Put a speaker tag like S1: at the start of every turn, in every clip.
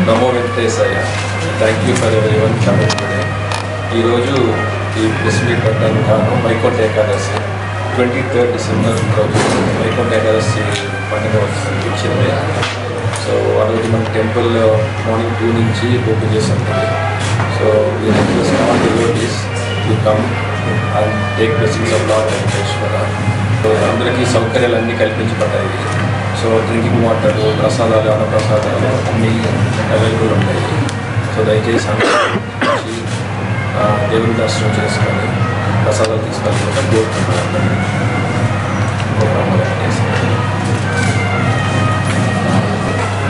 S1: Namo Venkateshayya. Thank you for everyone coming today. ఈరోజు ఈ press meet పెట్టడానికి కారణం వైకుంఠ ఏకాదశి 23rd December రోజు వైకుంఠ ఏకాదశి పండుగ వచ్చింది. సో ఆ రోజు మన టెంపుల్ మార్నింగ్ 2 నుంచి ఓపెన్ చేసి ఉంటుంది. So we request all devotees to come and take blessings of lord Venkateswara. So అందరికీ సౌకర్యాలన్నీ కల్పించబడ్డాయి. సో డ్రింకింగ్ వాటర్, ప్రసాదాలు, అన్నప్రసాదాలు అన్నీ అవైలబుల్ ఉంటాయి. సో దయచేసి అందరూ వచ్చి దేవుని దర్శనం చేసుకొని ప్రసాదాలు తీసుకొని కోరుకుంటున్నాను.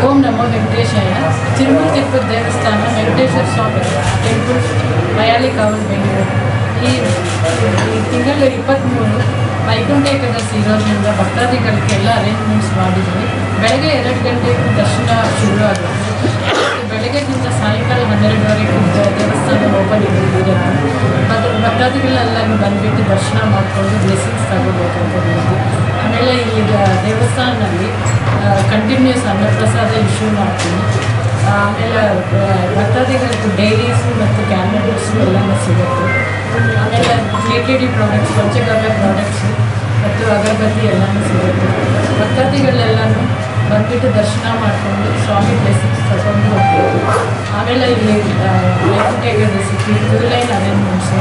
S2: ఓం నమో వెంకటేశాయ. తిరుమల తిరుపతి దేవస్థానం వెంకటేశ్వర స్వామి ಟೆಂಪಲ್ ಮಯಾಲಿ ಕಾವಲ್ ಬೆಂಗಳೂರು. ಈ ತಿಂಗಳ 23 ವೈಕುಂಠ ಏಕಾದಶಿ ಇರೋದ್ರಿಂದ ಭಕ್ತಾದಿಗಳಿಗೆ ಎಲ್ಲ ಅರೇಂಜ್ಮೆಂಟ್ಸ್ ಮಾಡಿದ್ವಿ. ಬೆಳಗ್ಗೆ 2 ಗಂಟೆಗೆ ದರ್ಶನ ಶುರು ಆಗುತ್ತೆ. ಬೆಳಗ್ಗೆದಿಂದ ಸಾಯಂಕಾಲ 12ವರೆಗೂ ದೇವಸ್ಥಾನ ಓಪನ್ ಇದೆ. ಭಕ್ತಾದಿಗಳೆಲ್ಲ ಬಂದುಬಿಟ್ಟು ದರ್ಶನ ಮಾಡಿಕೊಂಡು ಬ್ಲೆಸ್ಸಿಂಗ್ಸ್ ತಗೋಬೇಕಂತ ಹೇಳಿದ್ವಿ. ಆಮೇಲೆ ಇಲ್ಲಿ ದೇವಸ್ಥಾನದಲ್ಲಿ ಕಂಟಿನ್ಯೂಸ್ ಅನ್ನಪ್ರಸಾದ ಇಶ್ಯೂ ಮಾಡ್ತೀನಿ. ಆಮೇಲೆ ಭಕ್ತಾದಿಗಳಿಗೆ ಡೈರೀಸು ಮತ್ತು ಕ್ಯಾಲೆಂಡರ್ಸು ಎಲ್ಲನೂ ಸಿಗುತ್ತೆ. ಆಮೇಲೆ KTD ಪ್ರಾಡಕ್ಟ್ಸ್, ಪಂಚಗವ್ಯ ಪ್ರಾಡಕ್ಟ್ಸು ಮತ್ತು ಅಗರಬತ್ತಿ ಎಲ್ಲನೂ ಸಿಗುತ್ತೆ. ಭಕ್ತಾದಿಗಳೆಲ್ಲನೂ ಬಂದುಬಿಟ್ಟು ದರ್ಶನ ಮಾಡಿಕೊಂಡು ಸ್ವಾಮಿ ಬ್ಲೆಸ್ಸಿಂಗ್ಸ್ ತಗೊಂಡು ಹೋಗ್ಬೋದು. ಆಮೇಲೆ ಇಲ್ಲಿ Vaikuntha Ekadashi queue line arrangements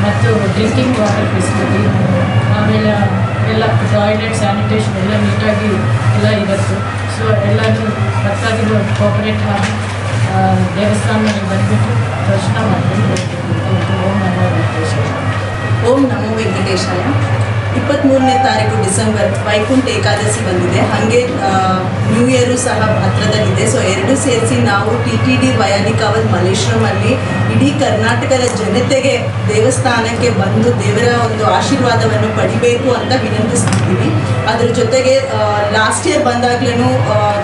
S2: ಮತ್ತು ಡ್ರಿಂಕಿಂಗ್ ವಾಟರ್ ಫೆಸಿಲಿಟಿ, ಆಮೇಲೆ ಎಲ್ಲ ಟಾಯ್ಲೆಟ್, ಸ್ಯಾನಿಟೇಷನ್ ಎಲ್ಲ ನೀಟಾಗಿ ಎಲ್ಲ ಇರುತ್ತೆ. ಸೊ ಎಲ್ಲರೂ ಭಕ್ತಾದಿಗಳು ಕೋಆಪರೇಟ್ ಮಾಡಿ ದೇವಸ್ಥಾನದಲ್ಲಿ ಬಂದುಬಿಟ್ಟು ದರ್ಶನ ಮಾಡ್ಕೊಂಡು ಹೋಗ್ಬೇಕು. ಓಂ ನಮೋ ವೆಂಕಟೇಶಾಯ.
S3: ಓಂ ನಮೋ ವೆಂಕಟೇಶಾಯ. 23ನೇ ತಾರೀಕು ಡಿಸೆಂಬರ್ ವೈಕುಂಠ ಏಕಾದಶಿ ಬಂದಿದೆ. ಹಾಗೆ ನ್ಯೂ ಇಯರು ಸಹ ಹತ್ರದಲ್ಲಿದೆ. ಸೊ ಎರಡು ಸೇರಿಸಿ ನಾವು TTD ವಯಾಲಿ ಕಾವಲ್ ಮಲ್ಲೇಶ್ವರಮಲ್ಲಿ ಇಡೀ ಕರ್ನಾಟಕದ ಜನತೆಗೆ ದೇವಸ್ಥಾನಕ್ಕೆ ಬಂದು ದೇವರ ಒಂದು ಆಶೀರ್ವಾದವನ್ನು ಪಡಿಬೇಕು ಅಂತ ವಿನಂತಿಸ್ತಿದ್ದೀವಿ. ಅದ್ರ ಜೊತೆಗೆ ಲಾಸ್ಟ್ ಇಯರ್ ಬಂದಾಗ್ಲೂ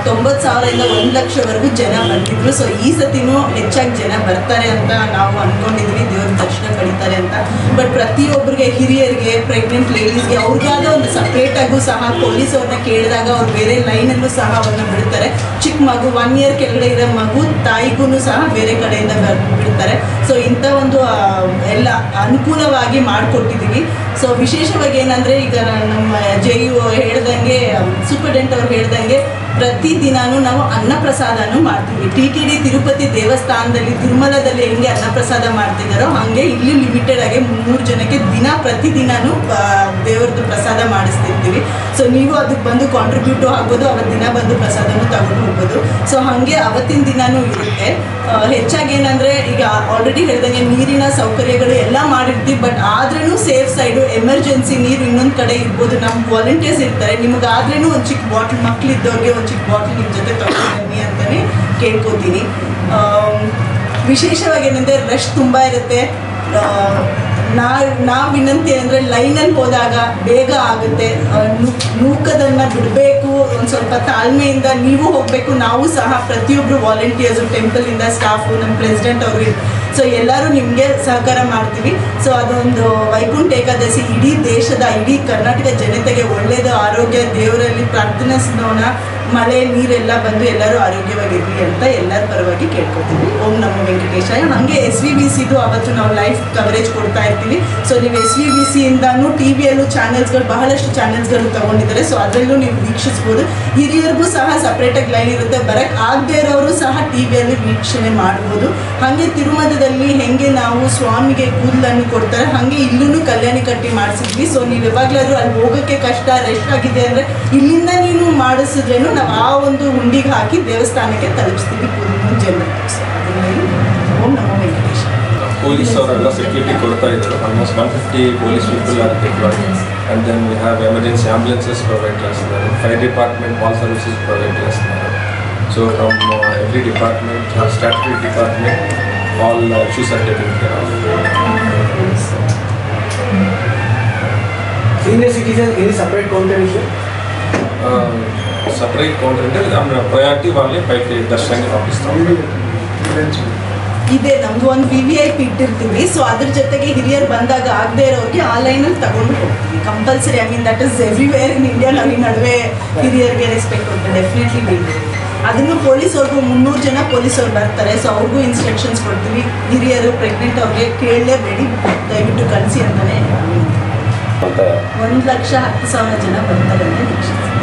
S3: 90,000ರಿಂದ 1 ಲಕ್ಷವರೆಗೂ ಜನ ಬರ್ತಿದ್ರು. ಸೊ ಈ ಸತಿನೂ ಹೆಚ್ಚಾಗಿ ಜನ ಬರ್ತಾರೆ ಅಂತ ನಾವು ಅಂದ್ಕೊಂಡಿದ್ದೀವಿ, ದೇವ್ರ ದರ್ಶನ ಪಡಿತಾರೆ ಅಂತ. ಬಟ್ ಪ್ರತಿಯೊಬ್ಬರಿಗೆ, ಹಿರಿಯರಿಗೆ, ಪ್ರೆಗ್ನೆಂಟ್ ಲೇಡೀಸ್ಗೆ ಅವ್ರಿಗಾದ ಒಂದು ಸಪ್ರೇಟಾಗೂ ಸಹ ಪೊಲೀಸ್ ಅವ್ರನ್ನ ಕೇಳಿದಾಗ ಅವ್ರು ಬೇರೆ ಲೈನಲ್ಲೂ ಸಹ ಅವ್ರನ್ನ ಬಿಡ್ತಾರೆ. ಚಿಕ್ಕ ಮಗು 1 ಇಯರ್ ಕೆಳಗಡೆ ಇರೋ ಮಗು ತಾಯಿಗೂ ಸಹ ಬೇರೆ ಕಡೆಯಿಂದ ಬಿಡ್ತಾರೆ. ಸೊ ಇಂಥ ಒಂದು ಎಲ್ಲ ಅನುಕೂಲವಾಗಿ ಮಾಡಿಕೊಟ್ಟಿದ್ದೀವಿ. ಸೊ ವಿಶೇಷವಾಗಿ ಏನಂದರೆ, ಈಗ ನಮ್ಮ JU ಹೇಳ್ದಂಗೆ, ಸೂಪರ್ಡೆಂಟ್ ಅವ್ರು ಹೇಳ್ದಂಗೆ ಪ್ರತಿದಿನಾನು ನಾವು ಅನ್ನಪ್ರಸಾದನೂ ಮಾಡ್ತೀವಿ. TTD ತಿರುಪತಿ ದೇವಸ್ಥಾನದಲ್ಲಿ ತಿರುಮಲದಲ್ಲಿ ಹೆಂಗೆ ಅನ್ನಪ್ರಸಾದ ಮಾಡ್ತಿದ್ದಾರೋ ಹಾಗೆ ಇಲ್ಲಿ ಲಿಮಿಟೆಡ್ ಆಗಿ 300 ಜನಕ್ಕೆ ಪ್ರತಿದಿನಾನು ದೇವ್ರದ್ದು ಪ್ರಸಾದ ಮಾಡಿಸ್ತಿರ್ತೀವಿ. ಸೊ ನೀವು ಅದಕ್ಕೆ ಬಂದು ಕಾಂಟ್ರಿಬ್ಯೂಟು ಆಗ್ಬೋದು, ಅವತ್ತು ದಿನ ಬಂದು ಪ್ರಸಾದನೂ ತಗೊಂಡು ಹೋಗ್ಬೋದು. ಸೊ ಹಾಗೆ ಅವತ್ತಿನ ದಿನಾನೂ ಇರುತ್ತೆ. ಹೆಚ್ಚಾಗಿ ಏನಂದರೆ, ಈಗ ಆಲ್ರೆಡಿ ಹೇಳ್ದಂಗೆ ನೀರಿನ ಸೌಕರ್ಯಗಳು ಎಲ್ಲ ಮಾಡಿರ್ತೀವಿ. ಬಟ್ ಆದ್ರೂ ಸೇಫ್ ಸೈಡು ಎಮರ್ಜೆನ್ಸಿ ನೀರು ಇನ್ನೊಂದು ಕಡೆ ಇರ್ಬೋದು. ನಮ್ಮ ವಾಲಂಟಿಯರ್ಸ್ ಇರ್ತಾರೆ, ನಿಮಗಾದ್ರೂ ಒಂದು ಚಿಕ್ಕ ಬಾಟ್ಲ್, ಮಕ್ಕಳಿದ್ದವ್ರಿಗೆ ಒಂದು ಚಿಕ್ಕ ಬಾಟ್ಲ್ ನಿಮ್ಮ ಜೊತೆ ತಗೊಂಡು ಬನ್ನಿ ಅಂತಲೇ ಕೇಳ್ಕೊತೀನಿ. ವಿಶೇಷವಾಗಿ ಏನಂದರೆ, ರಶ್ ತುಂಬ ಇರುತ್ತೆ. ನಾವು ವಿನಂತಿ ಅಂದರೆ, ಲೈನಲ್ಲಿ ಹೋದಾಗ ಬೇಗ ಆಗುತ್ತೆ. ನೂಕದನ್ನು ಬಿಡಬೇಕು, ಒಂದು ಸ್ವಲ್ಪ ತಾಳ್ಮೆಯಿಂದ ನೀವು ಹೋಗಬೇಕು. ನಾವು ಸಹ ಪ್ರತಿಯೊಬ್ಬರು ವಾಲಂಟಿಯರ್ಸು, ಟೆಂಪಲಿಂದ ಸ್ಟಾಫು, ನಮ್ಮ ಪ್ರೆಸಿಡೆಂಟ್ ಅವರು, ಸೊ ಎಲ್ಲರೂ ನಿಮಗೆ ಸಹಕಾರ ಮಾಡ್ತೀವಿ. ಸೊ ಅದೊಂದು ವೈಕುಂಠ ಏಕಾದಶಿ ಇಡೀ ದೇಶದ, ಇಡೀ ಕರ್ನಾಟಕ ಜನತೆಗೆ ಒಳ್ಳೆಯದು, ಆರೋಗ್ಯ, ದೇವರಲ್ಲಿ ಪ್ರಾರ್ಥನಿಸೋಣ, ಮಳೆ ನೀರೆಲ್ಲ ಬಂದು ಎಲ್ಲರೂ ಆರೋಗ್ಯವಾಗಿರಲಿ ಅಂತ ಎಲ್ಲರ ಪರವಾಗಿ ಕೇಳ್ಕೊತೀವಿ. ಓಂ ನಮೋ ವೆಂಕಟೇಶಾಯ. ಹಾಗೆ SVBCದು ಅವತ್ತು ನಾವು ಲೈವ್ ಕವರೇಜ್ ಕೊಡ್ತಾ ಇರ್ತೀವಿ. ಸೊ ನೀವು SVBCಯಿಂದನೂ TVಯಲ್ಲೂ ಚಾನೆಲ್ಸ್ಗಳು, ಬಹಳಷ್ಟು ಚಾನೆಲ್ಸ್ಗಳು ತೊಗೊಂಡಿದ್ದಾರೆ. ಸೊ ಅದರಲ್ಲೂ ನೀವು ವೀಕ್ಷಿಸ್ಬೋದು. ಹಿರಿಯರಿಗೂ ಸಹ ಸಪ್ರೇಟಾಗಿ ಲೈನ್ ಇರುತ್ತೆ. ಬರೋಕ್ಕೆ ಆಗದೇ ಇರೋರು ಸಹ TVಯಲ್ಲಿ ವೀಕ್ಷಣೆ ಮಾಡ್ಬೋದು. ಹಾಗೆ ತಿರುಮಲದಲ್ಲಿ ಹೆಂಗೆ ನಾವು ಸ್ವಾಮಿಗೆ ಕೂದಲನ್ನು ಕೊಡ್ತಾರೆ, ಹಾಗೆ ಇಲ್ಲೂ ಕಲ್ಯಾಣಿ ಕಟ್ಟಿ ಮಾಡಿಸಿದ್ವಿ. ಸೊ ನೀವು ಯಾವಾಗಲಾದ್ರೂ ಅಲ್ಲಿ ಹೋಗೋಕ್ಕೆ ಕಷ್ಟ, ರಶ್ ಆಗಿದೆ ಅಂದರೆ ಇಲ್ಲಿಂದ ನೀನು ಮಾಡಿಸಿದ್ರೇನು ನಾವು ಆ ಒಂದು ಹುಂಡಿಗೆ ಹಾಕಿ ದೇವಸ್ಥಾನಕ್ಕೆ ತಲುಪಿಸ್ತೀವಿ ಜನರು. ಓಂ ನಮೋ ವೆಂಕಟೇಶ.
S1: ಪೊಲೀಸ್ ಅವರೆಲ್ಲ ಸೆಕ್ಯೂರಿಟಿ ಕೊಡ್ತಾ ಇದ್ರು. Almost 150 police people are deployed. And then we have emergency ambulances provide చేస్తున్నారు. Fire department all services provide చేస్తున్నారు. So from every department, statutory department, all issues are taken care of.
S4: Senior citizen, any separate counter issue?
S1: Separate counter ಅಂದರೆ ನಮ್ಮ priority ವಾಗಲೇ ಪೈಕಿ ದರ್ಶನಕ್ಕೆ ವಾಪಿಸ್ತಾವೆ
S3: ಇದೆ. ನಮ್ದು ಒಂದು VVIP ಇಟ್ಟಿರ್ತೀವಿ. ಸೊ ಅದ್ರ ಜೊತೆಗೆ ಹಿರಿಯರು ಬಂದಾಗ ಆಗದೆ ಇರೋರಿಗೆ ಆ ಲೈನಲ್ಲಿ ತಗೊಂಡು ಹೋಗ್ತೀವಿ compulsory. I mean that is everywhere in India. ನಾವು ಈ ನಡುವೆ ಹಿರಿಯರಿಗೆ ರೆಸ್ಪೆಕ್ಟ್ ಕೊಡ್ತೀವಿ. ಡೆಫಿನೆಟ್ಲಿ ಬೇಕು. ಅದನ್ನು ಪೊಲೀಸವ್ರಿಗೂ 300 ಜನ ಪೊಲೀಸವ್ರು ಬರ್ತಾರೆ. ಸೊ ಅವ್ರಿಗೂ ಇನ್ಸ್ಟ್ರಕ್ಷನ್ಸ್ ಕೊಡ್ತೀವಿ, ಹಿರಿಯರು ಪ್ರೆಗ್ನೆಂಟ್ ಅವ್ರಿಗೆ ಕೇಳಲೇಬೇಡಿ, ದಯವಿಟ್ಟು ಕಳಿಸಿ ಅಂತಲೇ. 1,10,000 ಜನ ಬರ್ತಾರೆ ಅಂತ ನಿರೀಕ್ಷಿಸ್ತೀವಿ.